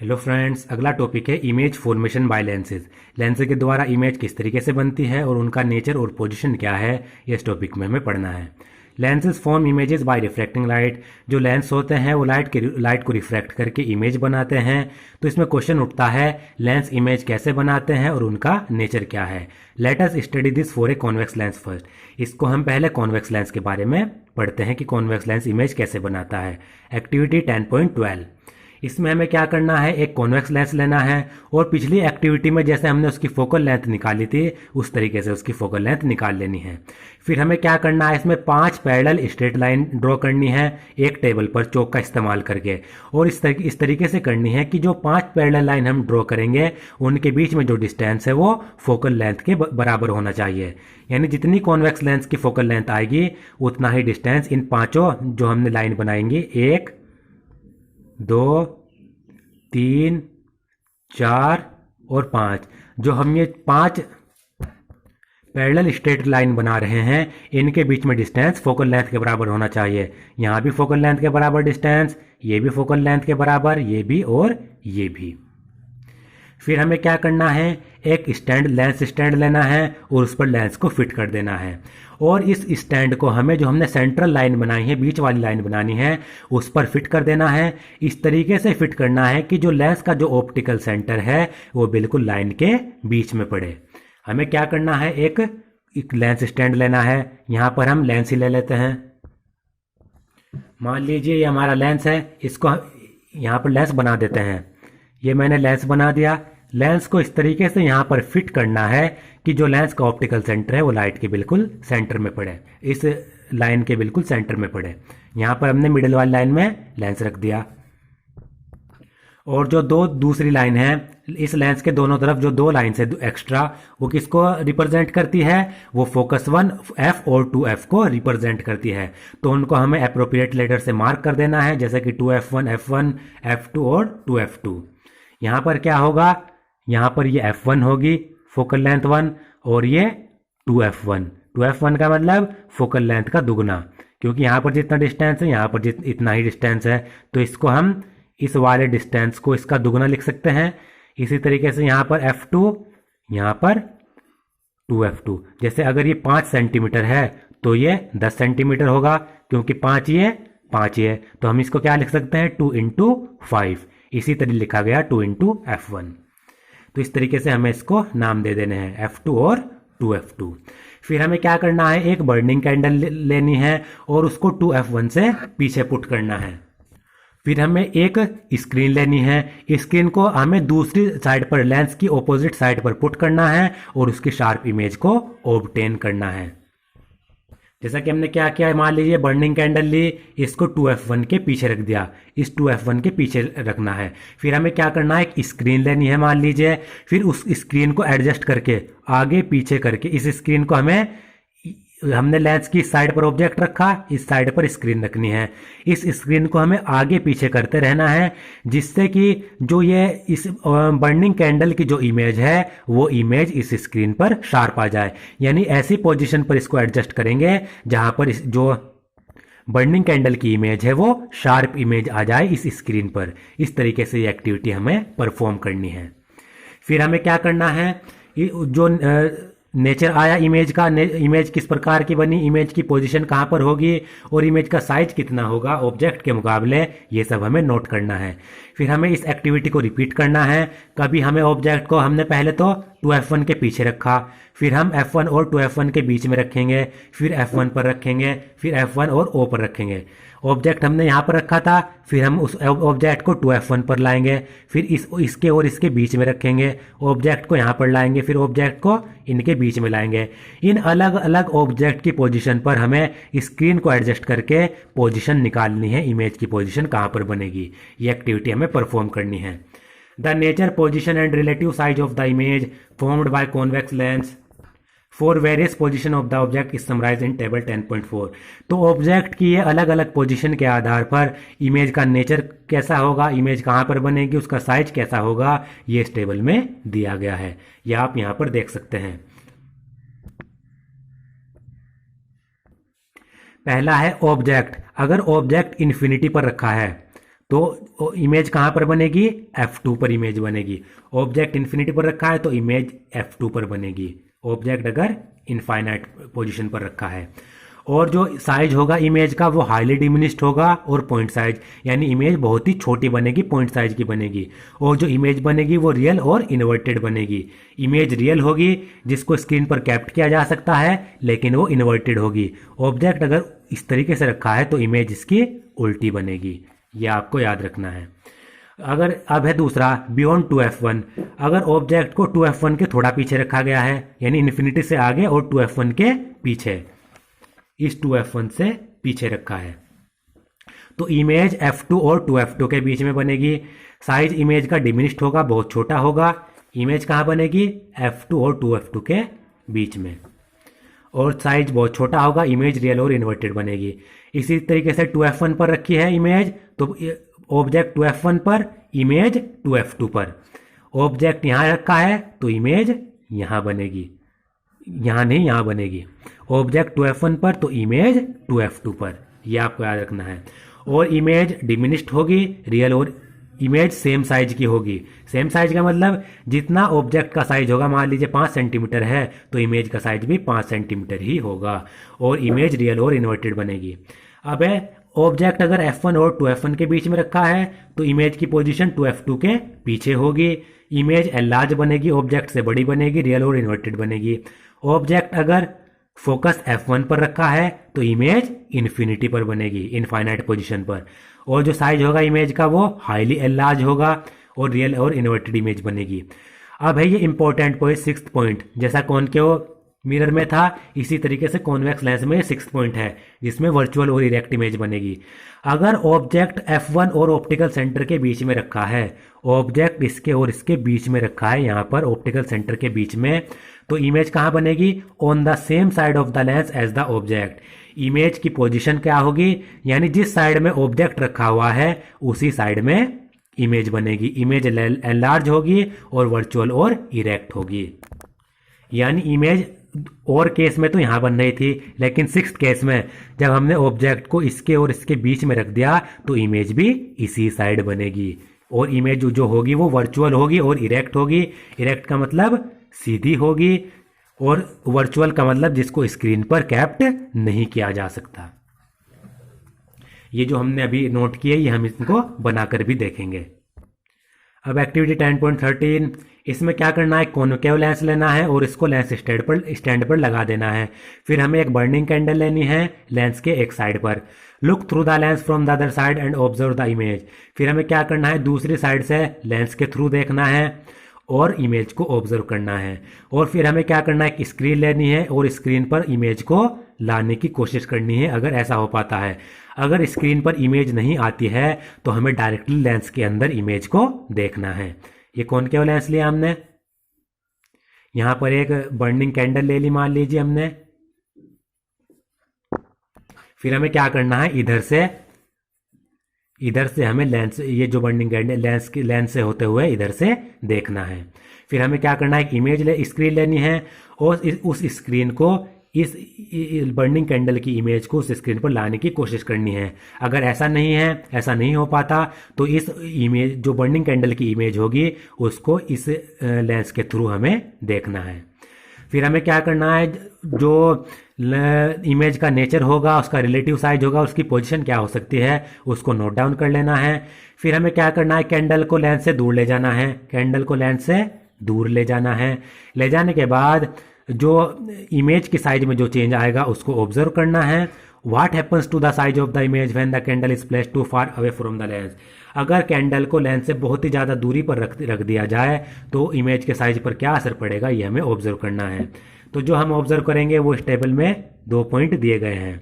Hello friends, अगला topic है image formation by lenses. Lens के द्वारा इमेज किस तरीके से बनती है और उनका नेचर और पोजीशन क्या है, इस टॉपिक में हमें पढ़ना है। Lenses form images bye reflecting light. जो लेंस होते हैं वो लाइट को रिफ्लेक्ट करके इमेज बनाते हैं। तो इसमें क्वेश्चन उठता है, लेंस इमेज कैसे बनाते हैं और उनका नेचर क्या है। Let us study this for a convex lens first. इसको हम पहले कॉन्वेक्स लेंस के बारे में पढ़ते हैं कि कॉन्वेक्स लेंस इमेज कैसे बनाता है। एक्टिविटी 10.12। इसमें हमें क्या करना है, एक कॉन्वेक्स लेंस लेना है और पिछली एक्टिविटी में जैसे हमने उसकी फोकल लेंथ निकाली थी उस तरीके से उसकी फोकल लेंथ निकाल लेनी है। फिर हमें क्या करना है, इसमें 5 पैरेलल स्ट्रेट लाइन ड्रॉ करनी है एक टेबल पर चौक का इस्तेमाल करके। और इस तरीके से करनी है कि जो 5 पैरेलल लाइन हम ड्रॉ करेंगे उनके बीच में जो डिस्टेंस है वो फोकल लेंथ के बराबर होना चाहिए। यानी जितनी कॉन्वेक्स लेंस की फोकल लेंथ आएगी उतना ही डिस्टेंस इन पांचों जो हमने लाइन बनाएंगी, 1 2 3 4 और 5, जो हम ये 5 पैरेलल स्ट्रेट लाइन बना रहे हैं इनके बीच में डिस्टेंस फोकल लेंथ के बराबर होना चाहिए। यहाँ भी फोकल लेंथ के बराबर डिस्टेंस, ये भी फोकल लेंथ के बराबर, ये भी और ये भी। फिर हमें क्या करना है, एक लेंस स्टैंड लेना है और उस पर लेंस को फिट कर देना है। और इस स्टैंड को हमें जो हमने सेंट्रल लाइन बनाई है, बीच वाली लाइन बनानी है, उस पर फिट कर देना है। इस तरीके से फिट करना है कि जो लेंस का जो ऑप्टिकल सेंटर है वो बिल्कुल लाइन के बीच में पड़े। हमें क्या करना है, एक लेंस स्टैंड लेना है। यहाँ पर हम लेंस ही ले लेते हैं। मान लीजिए ये हमारा लेंस है, इसको यहाँ पर लेंस बना देते हैं। ये मैंने लेंस बना दिया। लेंस को इस तरीके से यहाँ पर फिट करना है कि जो लेंस का ऑप्टिकल सेंटर है वो लाइट के बिल्कुल सेंटर में पड़े, इस लाइन के बिल्कुल सेंटर में पड़े। यहाँ पर हमने मिडिल वाली लाइन में लेंस रख दिया। और जो दूसरी लाइन है, इस लेंस के दोनों तरफ जो 2 लाइन है एक्स्ट्रा, वो किसको रिप्रेजेंट करती है, वो फोकस 1 F और 2F को रिप्रेजेंट करती है। तो उनको हमें अप्रोप्रिएट लेटर से मार्क कर देना है, जैसे कि 2F1 F1, F2 और 2F2। यहाँ पर क्या होगा, यहाँ पर ये F1 होगी फोकल लेंथ 1 और ये 2F1। 2F1 का मतलब फोकल लेंथ का दुगना, क्योंकि यहाँ पर जितना डिस्टेंस है यहाँ पर इतना ही डिस्टेंस है, तो इसको हम इस वाले डिस्टेंस को इसका दुगना लिख सकते हैं। इसी तरीके से यहाँ पर F2, यहाँ पर 2F2। जैसे अगर ये 5 सेंटीमीटर है तो ये 10 सेंटीमीटर होगा, क्योंकि 5 ये, तो हम इसको क्या लिख सकते हैं, 2 × 5। इसी तरह लिखा गया 2 × F1। तो इस तरीके से हमें इसको नाम दे देने हैं, F2 और 2F2। फिर हमें क्या करना है, एक बर्निंग कैंडल लेनी है और उसको 2F1 से पीछे पुट करना है। फिर हमें एक स्क्रीन लेनी है। स्क्रीन को हमें दूसरी साइड पर, लेंस की ऑपोजिट साइड पर पुट करना है और उसकी शार्प इमेज को ऑब्टेन करना है। जैसा कि हमने क्या किया, मान लीजिए बर्निंग कैंडल ली, इसको 2F1 के पीछे रख दिया, इस 2F1 के पीछे रखना है। फिर हमें क्या करना है, एक स्क्रीन लेनी है मान लीजिए। फिर उस स्क्रीन को एडजस्ट करके आगे पीछे करके इस स्क्रीन को हमने लेंस की साइड पर ऑब्जेक्ट रखा, इस साइड पर स्क्रीन रखनी है। इस स्क्रीन को हमें आगे पीछे करते रहना है, जिससे कि जो ये इस बर्निंग कैंडल की जो इमेज है वो इमेज इस स्क्रीन पर शार्प आ जाए। यानी ऐसी पोजीशन पर इसको एडजस्ट करेंगे जहां पर जो बर्निंग कैंडल की इमेज है वो शार्प इमेज आ जाए इस स्क्रीन पर। इस तरीके से ये एक्टिविटी हमें परफॉर्म करनी है। फिर हमें क्या करना है, जो नेचर आया इमेज का, इमेज किस प्रकार की बनी, इमेज की पोजीशन कहाँ पर होगी और इमेज का साइज कितना होगा ऑब्जेक्ट के मुकाबले, ये सब हमें नोट करना है। फिर हमें इस एक्टिविटी को रिपीट करना है। कभी हमें ऑब्जेक्ट को हमने पहले तो 2F1 के पीछे रखा, फिर हम F1 और 2F1 के बीच में रखेंगे, फिर F1 पर रखेंगे, फिर F1 और O पर रखेंगे। ऑब्जेक्ट हमने यहाँ पर रखा था, फिर हम उस ऑब्जेक्ट को 2F1 पर लाएंगे, फिर इसके और इसके बीच में रखेंगे, ऑब्जेक्ट को यहाँ पर लाएंगे, फिर ऑब्जेक्ट को इनके बीच में लाएंगे। इन अलग अलग ऑब्जेक्ट की पोजीशन पर हमें स्क्रीन को एडजस्ट करके पोजीशन निकालनी है, इमेज की पोजीशन कहाँ पर बनेगी, ये एक्टिविटी हमें परफॉर्म करनी है। The nature, position and relative size of the image formed by convex lens for various position of the object is summarise in table 10.4। तो ऑब्जेक्ट की ये अलग अलग पोजीशन के आधार पर इमेज का नेचर कैसा होगा, इमेज कहाँ पर बनेगी, उसका साइज कैसा होगा, ये इस टेबल में दिया गया है। यह आप यहाँ पर देख सकते हैं। पहला है ऑब्जेक्ट। अगर ऑब्जेक्ट इन्फिनिटी पर रखा है तो इमेज कहाँ पर बनेगी, F2 पर इमेज बनेगी। ऑब्जेक्ट इन्फिनिटी पर रखा है तो इमेज F2 पर बनेगी, ऑब्जेक्ट अगर इनफाइनाइट पोजीशन पर रखा है। और जो साइज होगा इमेज का वो हाईली डिमिनिश्ड होगा, और पॉइंट साइज यानी इमेज बहुत ही छोटी बनेगी, पॉइंट साइज की बनेगी। और जो इमेज बनेगी वो रियल और इन्वर्टेड बनेगी। इमेज रियल होगी जिसको स्क्रीन पर कैप्ट किया जा सकता है, लेकिन वो इन्वर्टेड होगी। ऑब्जेक्ट अगर इस तरीके से रखा है तो इमेज इसकी उल्टी बनेगी, ये आपको याद रखना है। अगर अब है दूसरा बियॉन्ड 2f1, अगर ऑब्जेक्ट को 2f1 के थोड़ा पीछे रखा गया है, यानी इन्फिनिटी से आगे और 2f1 के पीछे, इस 2f1 से पीछे रखा है, तो इमेज f2 और 2f2 के बीच में बनेगी। साइज इमेज का डिमिनिश्ड होगा, बहुत छोटा होगा। इमेज कहाँ बनेगी, f2 और 2f2 के बीच में, और साइज बहुत छोटा होगा, इमेज रियल और इन्वर्टेड बनेगी। इसी तरीके से 2f1 पर रखी है इमेज, तो ऑब्जेक्ट 2f1 पर, इमेज 2f2 पर। ऑब्जेक्ट यहाँ रखा है तो इमेज यहाँ बनेगी, यहाँ नहीं यहाँ बनेगी। ऑब्जेक्ट 2f1 पर तो इमेज 2f2 पर, यह आपको याद रखना है। और इमेज डिमिनिश्ड होगी, रियल और इमेज सेम साइज की होगी। सेम साइज का मतलब जितना ऑब्जेक्ट का साइज होगा, मान लीजिए 5 सेंटीमीटर है तो इमेज का साइज भी 5 सेंटीमीटर ही होगा, और इमेज रियल और इन्वर्टेड बनेगी। अब है ऑब्जेक्ट अगर f1 और 2f1 के बीच में रखा है तो इमेज की पोजीशन 2f2 के पीछे होगी। इमेज एलार्ज बनेगी, ऑब्जेक्ट से बड़ी बनेगी, रियल और इन्वर्टेड बनेगी। ऑब्जेक्ट अगर फोकस f1 पर रखा है तो इमेज इन्फिनिटी पर बनेगी, इनफाइनाइट पोजीशन पर। और जो साइज होगा इमेज का वो हाईली एलार्ज होगा, और रियल और इन्वर्टेड इमेज बनेगी। अब है ये इंपॉर्टेंट पॉइंट, 6th पॉइंट, जैसा कॉनकेव मिरर में था इसी तरीके से कॉन्वेक्स लेंस में 6th पॉइंट है, जिसमें वर्चुअल और इरेक्ट इमेज बनेगी। अगर ऑब्जेक्ट f1 और ऑप्टिकल सेंटर के बीच में रखा है, ऑब्जेक्ट इसके और इसके बीच में रखा है, यहाँ पर ऑप्टिकल सेंटर के बीच में, तो इमेज कहाँ बनेगी, on the same side of the lens as the object. Image की पोजीशन क्या होगी, यानी जिस साइड में ऑब्जेक्ट रखा हुआ है उसी साइड में इमेज बनेगी। इमेज एनलार्ज होगी और वर्चुअल और इरेक्ट होगी। यानी इमेज और केस में तो यहां बन रही थी, लेकिन 6th केस में जब हमने ऑब्जेक्ट को इसके और इसके बीच में रख दिया तो इमेज भी इसी साइड बनेगी, और इमेज जो होगी वो वर्चुअल होगी और इरेक्ट होगी। इरेक्ट का मतलब सीधी होगी, और वर्चुअल का मतलब जिसको स्क्रीन पर कैप्ट नहीं किया जा सकता। ये जो हमने अभी नोट किया ये हम इसको बनाकर भी देखेंगे। अब एक्टिविटी 10.13, इसमें क्या करना है, कॉनकेव लेंस लेना है और इसको लेंस स्टैंड पर लगा देना है। फिर हमें एक बर्निंग कैंडल लेनी है लेंस के एक साइड पर। Look through the lens from the other side and observe the image. फिर हमें क्या करना है, दूसरी साइड से लेंस के थ्रू देखना है और इमेज को ऑब्जर्व करना है। और फिर हमें क्या करना है, एक स्क्रीन लेनी है और स्क्रीन पर इमेज को लाने की कोशिश करनी है, अगर ऐसा हो पाता है। अगर स्क्रीन पर इमेज नहीं आती है तो हमें डायरेक्टली लेंस के अंदर इमेज को देखना है। ये कॉनकेव लेंस लिया हमने, यहां पर एक बर्निंग कैंडल ले ली मान लीजिए हमने। फिर हमें क्या करना है, इधर से हमें लेंस, ये जो बर्निंग कैंडल लेंस से होते हुए इधर से देखना है। फिर हमें क्या करना है, एक स्क्रीन लेनी है और उस स्क्रीन को, इस बर्निंग कैंडल की इमेज को उस स्क्रीन पर लाने की कोशिश करनी है। अगर ऐसा नहीं हो पाता तो इस इमेज, जो बर्निंग कैंडल की इमेज होगी उसको इस लेंस के थ्रू हमें देखना है। फिर हमें क्या करना है, जो इमेज का नेचर होगा, उसका रिलेटिव साइज होगा, उसकी पोजीशन क्या हो सकती है, उसको नोट डाउन कर लेना है। फिर हमें क्या करना है, कैंडल को लेंस से दूर ले जाना है, कैंडल को लेंस से दूर ले जाना है। ले जाने के बाद जो इमेज की साइज में जो चेंज आएगा उसको ऑब्जर्व करना है। What happens to the size of the image when the candle is placed too far away from the lens. अगर कैंडल को लेंस से बहुत ही ज़्यादा दूरी पर रख दिया जाए तो इमेज के साइज पर क्या असर पड़ेगा, ये हमें ऑब्जर्व करना है। तो जो हम ऑब्जर्व करेंगे वो इस टेबल में 2 पॉइंट दिए गए हैं।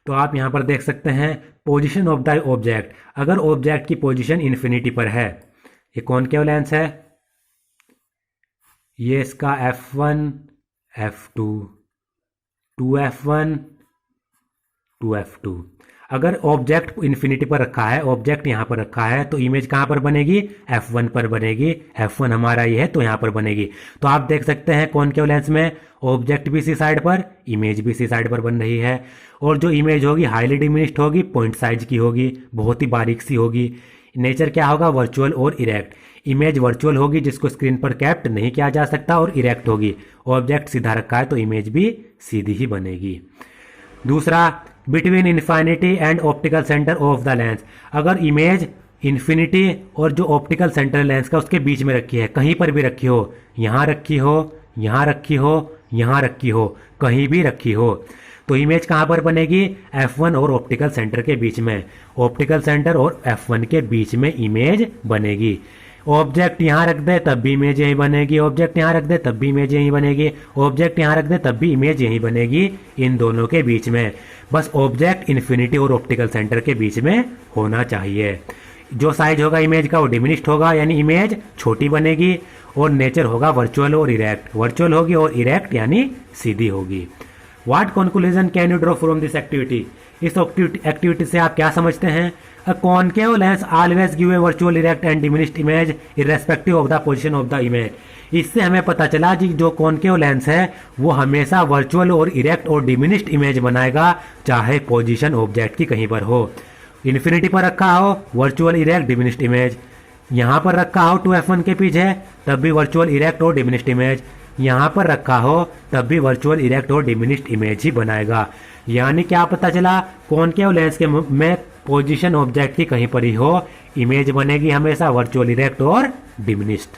तो आप यहां पर देख सकते हैं पोजीशन ऑफ द ऑब्जेक्ट। अगर ऑब्जेक्ट की पोजीशन इन्फिनिटी पर है, ये कॉनकेव लेंस है, ये इसका f1, f2, 2f1, 2f2। अगर ऑब्जेक्ट इन्फिनिटी पर रखा है, ऑब्जेक्ट यहाँ पर रखा है, तो इमेज कहाँ पर बनेगी, F1 पर बनेगी। F1 हमारा ये है तो यहाँ पर बनेगी। तो आप देख सकते हैं कॉनकेव लेंस में ऑब्जेक्ट भी इसी साइड पर, इमेज भी इसी साइड पर बन रही है। और जो इमेज होगी हाईली डिमिनिश्ड होगी, पॉइंट साइज की होगी, बहुत ही बारीक सी होगी। नेचर क्या होगा, वर्चुअल और इरेक्ट। इमेज वर्चुअल होगी जिसको स्क्रीन पर कैप्ट नहीं किया जा सकता, और इरेक्ट होगी। ऑब्जेक्ट सीधा रखा है तो इमेज भी सीधी ही बनेगी। दूसरा, between infinity and optical centre of the lens. अगर इमेज इन्फिनिटी और जो ऑप्टिकल सेंटर लेंस का उसके बीच में रखी है, कहीं पर भी रखी हो, यहाँ रखी हो, यहाँ रखी हो, यहाँ रखी हो, कहीं भी रखी हो, तो इमेज कहाँ पर बनेगी, F1 और ऑप्टिकल सेंटर के बीच में। ऑप्टिकल सेंटर और F1 के बीच में इमेज बनेगी। ऑब्जेक्ट यहाँ रख दे तब भी इमेज यही बनेगी, ऑब्जेक्ट यहाँ रख दे तब भी इमेज यही बनेगी, ऑब्जेक्ट यहाँ रख दे तब भी इमेज यही बनेगी, इन दोनों के बीच में। बस ऑब्जेक्ट इन्फिनिटी और ऑप्टिकल सेंटर के बीच में होना चाहिए। जो साइज होगा इमेज का वो डिमिनिश्ड होगा, यानी इमेज छोटी बनेगी, और नेचर होगा वर्चुअल और इरेक्ट। वर्चुअल होगी और इरेक्ट यानी सीधी होगी। What conclusion can you draw from this activity. इस एक्टिविटी से आप क्या समझते हैं। A concave lens always give a virtual erect and diminished image irrespective of the position of the image. इससे हमें पता चला कि जो कॉनकेव लेंस है वो हमेशा वर्चुअल और इरेक्ट और डिमिनिश्ड इमेज बनाएगा, चाहे पोजीशन ऑब्जेक्ट की कहीं पर हो। इन्फिनिटी पर रखा हो वर्चुअल इरेक्ट डिमिनिश्ड इमेज, यहाँ पर रखा हो 2F1 के पीछे तब भी वर्चुअल इरेक्ट और डिमिनिश्ड इमेज, यहाँ पर रखा हो तब भी वर्चुअल इरेक्ट और डिमिनिश्ड इमेज ही बनाएगा। यानी क्या पता चला, कॉनकेव लेंस के में पोजीशन ऑब्जेक्ट की कहीं पर ही हो, इमेज बनेगी हमेशा वर्चुअल इरेक्ट और डिमिनिश्ड।